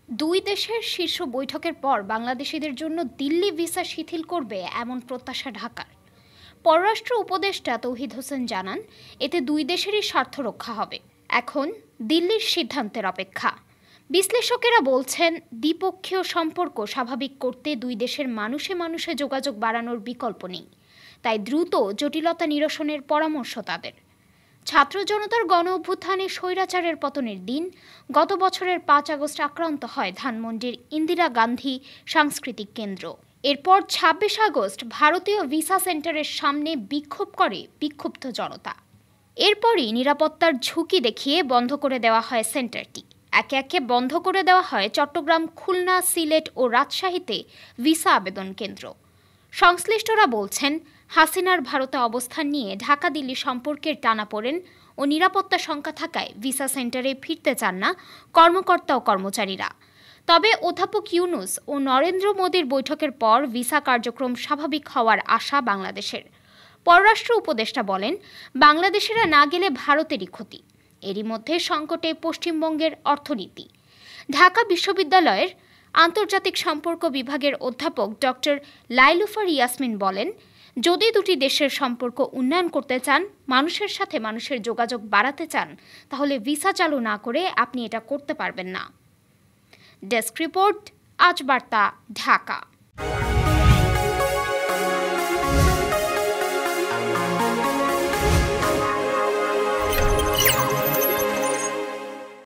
দুই দেশের শীর্ষ বৈঠকের পর বাংলাদেশিদের জন্য দিল্লি ভিসা শিথিল করবে এমন প্রত্যাশা ঢাকার। পররাষ্ট্র উপদেষ্টা তৌহিদ হোসেন জানান, এতে দুই দেশেরই স্বার্থ রক্ষা হবে। এখন দিল্লির সিদ্ধান্তের অপেক্ষা। বিশ্লেষকেরা বলছেন, দ্বিপক্ষীয় সম্পর্ক স্বাভাবিক করতে দুই দেশের মানুষে মানুষে যোগাযোগ বাড়ানোর বিকল্প নেই। তাই দ্রুত জটিলতা নিরসনের পরামর্শ তাদের। ছাত্র জনতার গণ অভ্যুত্থানে স্বৈরাচারের পতনের দিন গত বছরের ৫ আগস্ট আক্রান্ত হয় ধানমন্ডির ইন্দিরা গান্ধী সাংস্কৃতিক কেন্দ্র। এরপর ২৬ আগস্ট ভারতীয় ভিসা সেন্টারের সামনে বিক্ষোভ করে বিক্ষুব্ধ জনতা। এরপরই নিরাপত্তার ঝুঁকি দেখিয়ে বন্ধ করে দেওয়া হয় সেন্টারটি। একে একে বন্ধ করে দেওয়া হয় চট্টগ্রাম, খুলনা, সিলেট ও রাজশাহীতে ভিসা আবেদন কেন্দ্র। সংশ্লিষ্টরা বলছেন, হাসিনার ভারতে অবস্থান নিয়ে ঢাকা দিল্লি সম্পর্কের টানাপোড়েন ও নিরাপত্তা শঙ্কা থাকায় ভিসা সেন্টারে ফিরতে চান না কর্মকর্তা ও কর্মচারীরা। তবে অধ্যাপক ইউনূস ও নরেন্দ্র মোদীর বৈঠকের পর ভিসা কার্যক্রম স্বাভাবিক হওয়ার আশা বাংলাদেশের। পররাষ্ট্র উপদেষ্টা বলেন, বাংলাদেশিরা না গেলে ভারতেরই ক্ষতি। এরই মধ্যে সংকটে পশ্চিমবঙ্গের অর্থনীতি। ঢাকা বিশ্ববিদ্যালয়ের আন্তর্জাতিক সম্পর্ক বিভাগের অধ্যাপক ডক্টর লাইলুফার ইয়াসমিন বলেন, যদি দুটি দেশের সম্পর্ক উন্নয়ন করতে চান, মানুষের সাথে মানুষের যোগাযোগ বাড়াতে চান, তাহলে ভিসা চালু না করে আপনি এটা করতে পারবেন না। ডেস্ক রিপোর্ট, আজ বার্তা, ঢাকা।